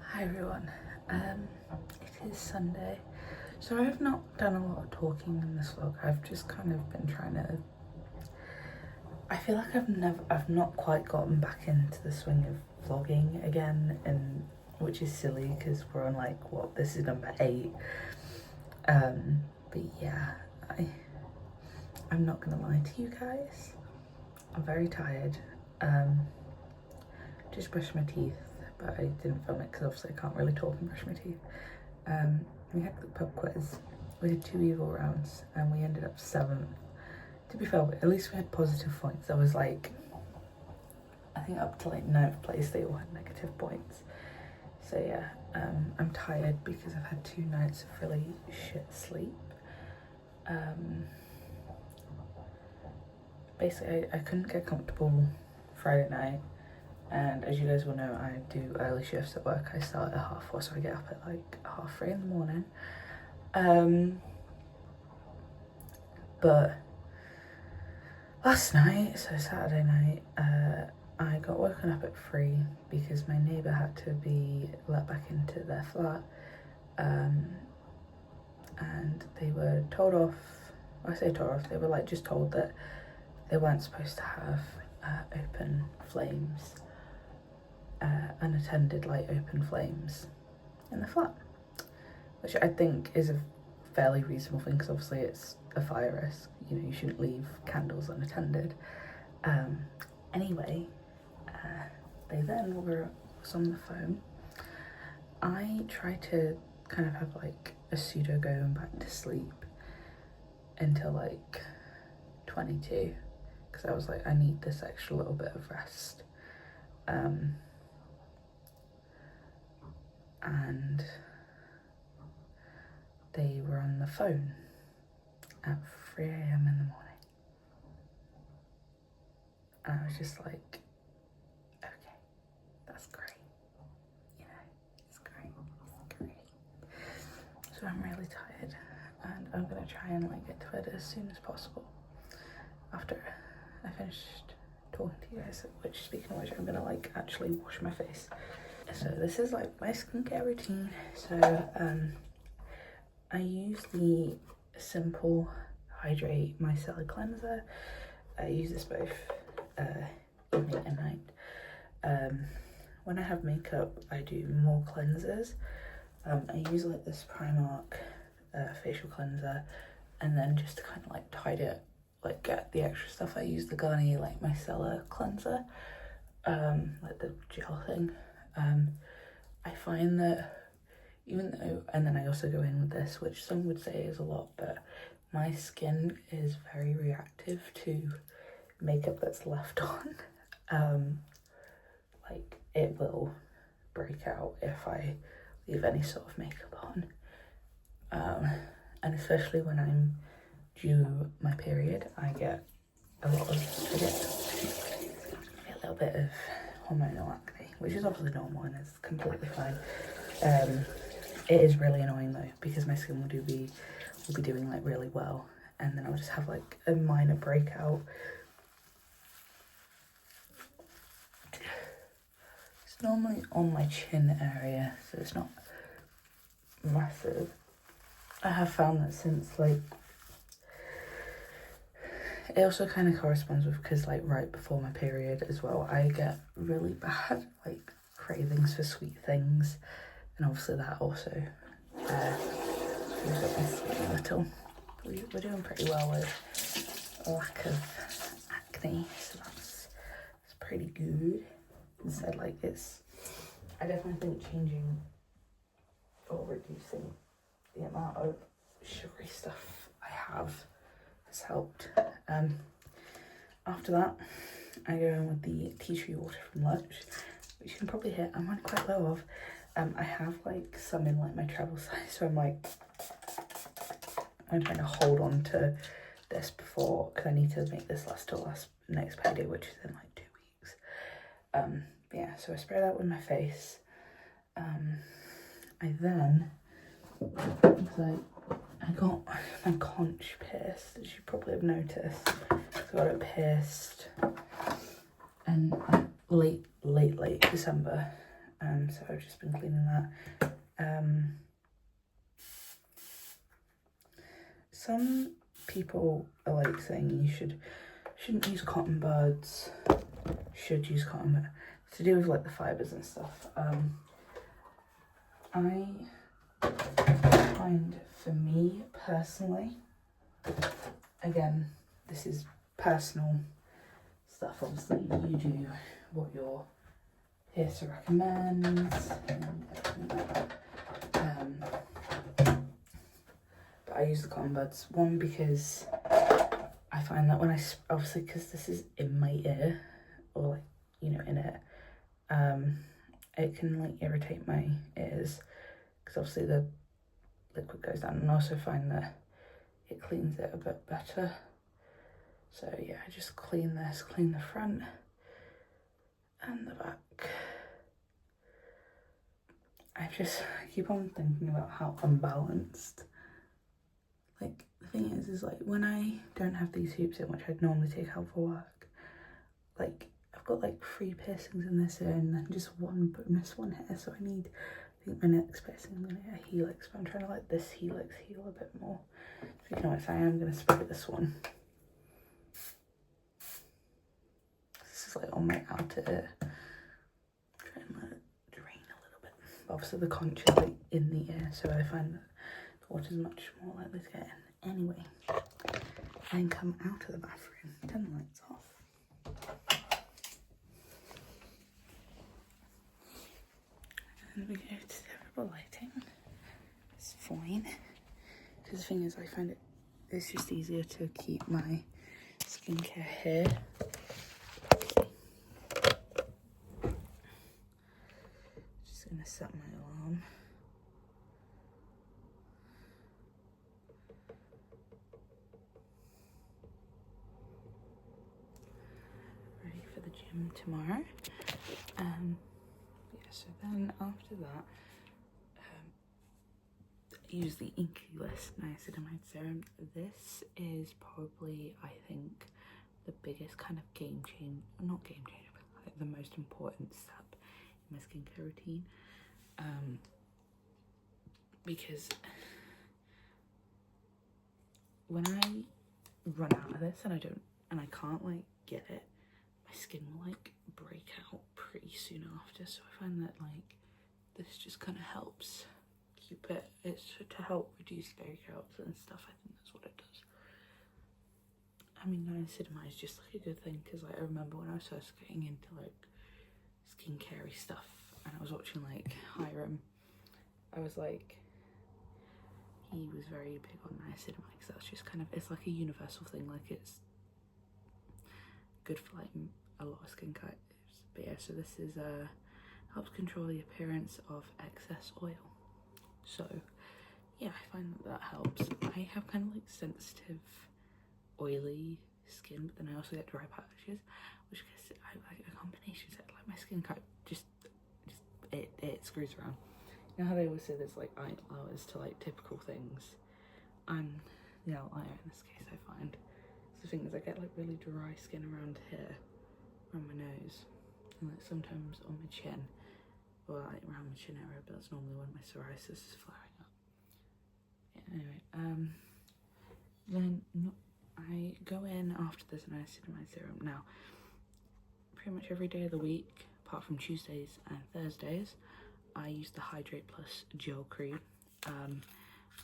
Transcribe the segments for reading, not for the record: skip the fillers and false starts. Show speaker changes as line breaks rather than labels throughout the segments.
Hi everyone, it is Sunday, so I've not done a lot of talking in this vlog. I've just kind of been trying to, I feel like I've not quite gotten back into the swing of vlogging again, and which is silly because we're on like, what, this is number 8, but yeah, I'm not gonna lie to you guys, I'm very tired. Just brushed my teeth, but I didn't film it because obviously I can't really talk and brush my teeth. We had the pub quiz. We did 2 evil rounds and we ended up 7th. To be fair, at least we had positive points. There was like, I think up to like 9th place they all had negative points. So yeah, I'm tired because I've had 2 nights of really shit sleep. Basically I couldn't get comfortable Friday night. And as you guys will know, I do early shifts at work. I start at 4:30, so I get up at like 3:30 in the morning. But last night, so Saturday night, I got woken up at 3 because my neighbour had to be let back into their flat. And they were told off, I say told off, they were like just told that they weren't supposed to have open flames. Unattended like open flames in the flat, which I think is a fairly reasonable thing because obviously it's a fire risk, you know, you shouldn't leave candles unattended. Anyway, they then was on the phone. I tried to kind of have like a pseudo going back to sleep until like 22 because I was like, I need this extra little bit of rest. And they were on the phone at 3 AM in the morning. And I was just like, okay, that's great. You know, it's great, it's great. So I'm really tired and I'm gonna try and like get to bed as soon as possible after I finished talking to you guys, which speaking of which, I'm gonna like actually wash my face. So this is like my skincare routine. So I use the Simple Hydrate Micellar Cleanser. I use this both evening and night. When I have makeup, I do more cleansers. I use like this Primark facial cleanser, and then just to kind of like tidy it, like get the extra stuff, I use the Garnier like Micellar Cleanser, like the gel thing. I find that even though, and then I also go in with this, which some would say is a lot, but my skin is very reactive to makeup that's left on. like it will break out if I leave any sort of makeup on. And especially when I'm due my period, I get a little bit of hormonal acne, which is obviously normal and is completely fine. It is really annoying though, because my skin will be doing like really well, and then I'll just have like a minor breakout. It's normally on my chin area, so it's not massive. I have found that since like, it also kind of corresponds with, because like right before my period as well, I get really bad like cravings for sweet things, and obviously that also moves up my skin a little. We're doing pretty well with lack of acne, so that's pretty good. Instead, like I definitely think changing or reducing the amount of sugary stuff I have has helped. After that, I go in with the tea tree water from Lush, which you can probably hear I'm on quite low of. I have like some in like my travel size, so I'm trying to hold on to this before, because I need to make this last till next payday, which is in like 2 weeks. Yeah, so I spray that with my face. I then, I got my conch pierced, as you probably have noticed. So I got it pierced and late December. So I've just been cleaning that. Some people are like saying you shouldn't use cotton buds, should use cotton buds, to do with like the fibres and stuff. I find, for me personally, again, this is personal stuff, obviously you do what you're here to recommend and everything like that. But I use the cotton buds, one because I find that when obviously because this is in my ear, or like, you know, in it, it can like irritate my ears, because obviously the liquid goes down, and I also find that it cleans it a bit better. So yeah, I just clean the front and the back. I keep on thinking about how unbalanced, like, the thing is like, when I don't have these hoops in, which I'd normally take out for work, like, I've got like 3 piercings in this ear and then just one bonus one here, so I think my next piercing I'm gonna get a helix, but I'm trying to let this helix heal a bit more. So you know what, I am gonna spray this one. This is like on my outer ear. Try and let it drain a little bit. Obviously the conch is like in the ear, so I find that the water's much more likely to get in. Anyway, then come out of the bathroom, turn the lights off. And we go to terrible lighting. It's fine. Because the thing is, I find it's just easier to keep my skincare here. Just gonna set my alarm. Ready for the gym tomorrow. Yeah, so then after that, use the EOS niacinamide serum. This is probably, I think, the biggest kind of not game changer, but like the most important step in my skincare routine. Because when I run out of this and I can't like get it, my skin will like break out pretty soon after. So I find that like this just kind of helps keep it. It's to help reduce breakouts and stuff. I think that's what it does. I mean, niacinamide is just like a good thing, because like I remember when I was first getting into like skincare stuff and I was watching like Hiram, I was like, he was very big on niacinamide, because that's just kind of, it's like a universal thing. Like it's good for like a lot of skin types. But yeah, so this is helps control the appearance of excess oil. So yeah, I find that helps. I have kind of like sensitive, oily skin, but then I also get dry patches, which I like a combination set. Like my skin type just it screws around. You know how they always say there's like hours to like typical things. I'm the outlier in this case, I find. So the thing is, I get like really dry skin around here, around my nose, and like sometimes on my chin, or like around my chin area, but that's normally when my psoriasis is flaring up. Yeah, anyway, then I go in after this niacinamide serum. Now, pretty much every day of the week, apart from Tuesdays and Thursdays, I use the Hydrate Plus gel cream.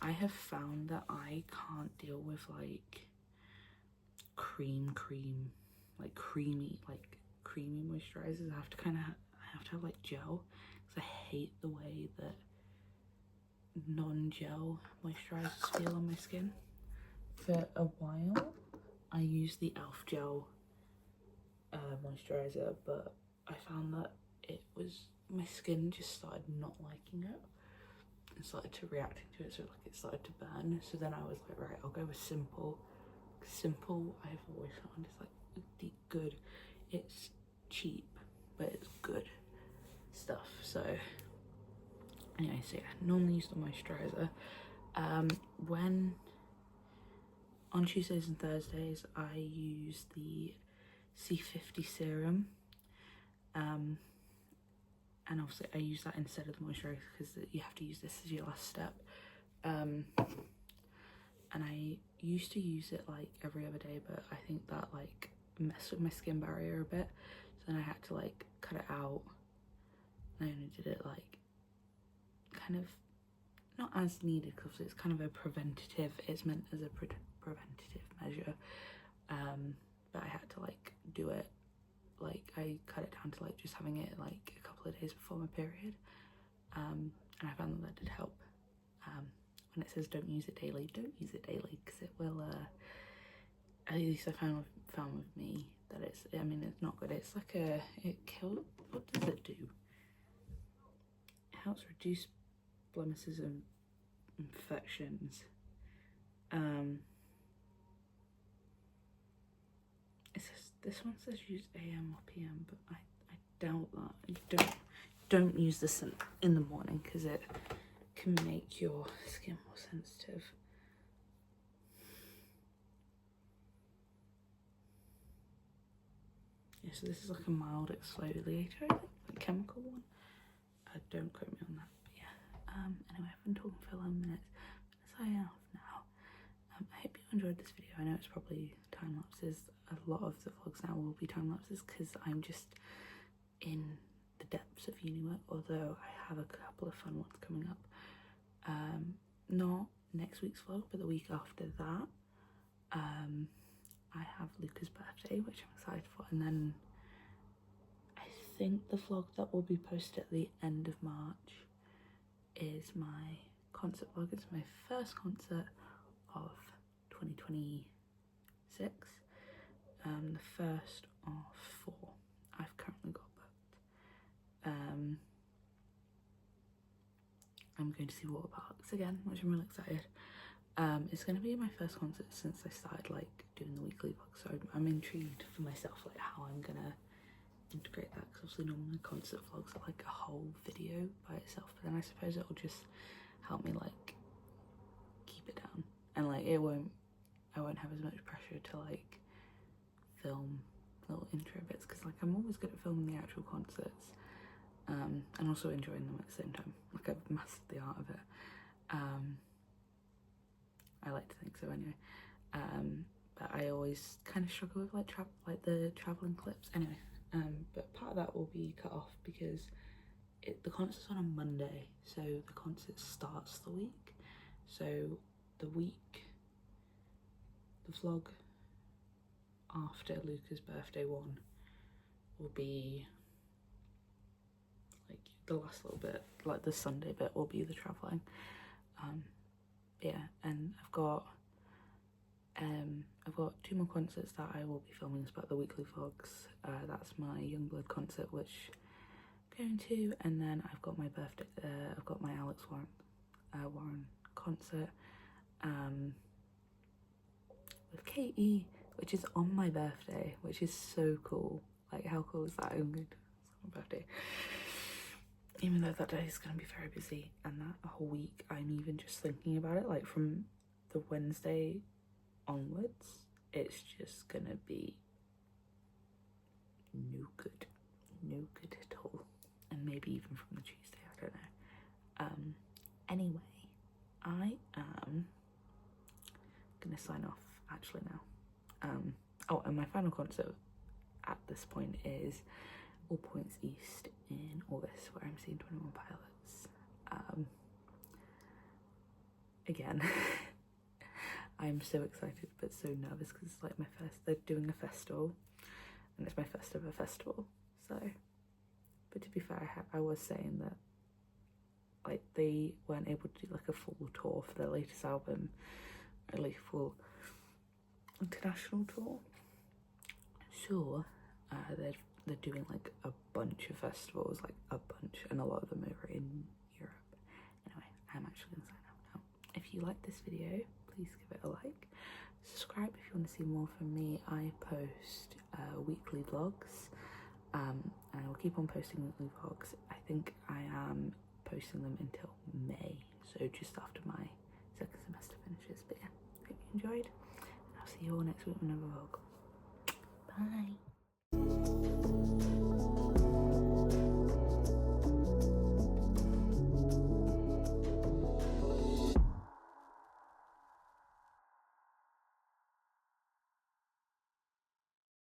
I have found that I can't deal with like creamy moisturizers. I have to have like gel, because I hate the way that non-gel moisturizers feel on my skin. For a while I used the e.l.f. gel moisturizer, but I found that my skin just started not liking it and started to reacting to it, so like it started to burn. So then I was like, right, I'll go with Simple. Simple, I've always found, is like good. It's cheap, but it's good stuff. So anyway, so yeah, normally use the moisturizer. When on Tuesdays and Thursdays, I use the C50 serum, and obviously I use that instead of the moisturizer because you have to use this as your last step. And I used to use it like every other day, but I think that like messed with my skin barrier a bit, so then I had to like cut it out. I only did it like kind of not as needed, because it's kind of a preventative, it's meant as a preventative measure, but I had to like do it, like I cut it down to like just having it like a couple of days before my period, and I found that did help. When it says don't use it daily, don't use it daily, because it will at least I found with me that it's not good. It's like it kills, what does it do? It helps reduce blemishes and infections. It says, this one says use AM or PM, but I doubt that. Don't use this in the morning, because it can make your skin more sensitive. Yeah, so this is like a mild exfoliator, I think, like chemical one. Don't quote me on that, but yeah. Anyway, I've been talking for 11 minutes, but that's enough now. I hope you enjoyed this video. I know it's probably time lapses. A lot of the vlogs now will be time lapses because I'm just in the depths of uni work, although I have a couple of fun ones coming up. Not next week's vlog, but the week after that. I have Luca's birthday, which I'm excited for, and then I think the vlog that will be posted at the end of March is my concert vlog. It's my first concert of 2026, the first of 4 I've currently got booked. I'm going to see Water Parks again, which I'm really excited. It's going to be my first concert since I started like doing the weekly vlog, so I'm intrigued for myself like how I'm gonna integrate that, because obviously normally concert vlogs are like a whole video by itself, but then I suppose it will just help me like keep it down, and like I won't have as much pressure to like film little intro bits, because like I'm always good at filming the actual concerts, and also enjoying them at the same time. Like I've mastered the art of it. I like to think so anyway. But I always kind of struggle with like the traveling clips anyway. But part of that will be cut off because the concert's on a Monday, so the concert starts the week. So the vlog after Luca's birthday one will be like the last little bit, like the Sunday bit will be the traveling. Yeah, and I've got I've got 2 more concerts that I will be filming as part of the weekly vlogs. That's my Youngblood concert, which I'm going to, and then I've got my birthday, I've got my Alex Warren concert with Katie, which is on my birthday, which is so cool. Like, how cool is that? I'm going to, it's on my birthday. Even though that day is going to be very busy, and that whole week I'm even just thinking about it, like from the Wednesday onwards, it's just gonna be no good at all. And maybe even from the Tuesday, I don't know. Anyway, I am gonna sign off actually now. Oh, and my final concert at this point is All Points East in August, where I'm seeing 21 Pilots. Again, I'm so excited but so nervous because it's like my first, they're doing a festival and it's my first ever festival. So, but to be fair, I was saying that like they weren't able to do like a full tour for their latest album, or at least full international tour. So they're doing like a bunch of festivals, like a bunch, and a lot of them over in Europe. Anyway, I'm actually gonna sign out now. If you like this video, please give it a like. Subscribe if you want to see more from me. I post weekly vlogs, and I will keep on posting weekly vlogs. I think I am posting them until May, so just after my second semester finishes. But yeah, hope you enjoyed, and I'll see you all next week with another vlog. Bye.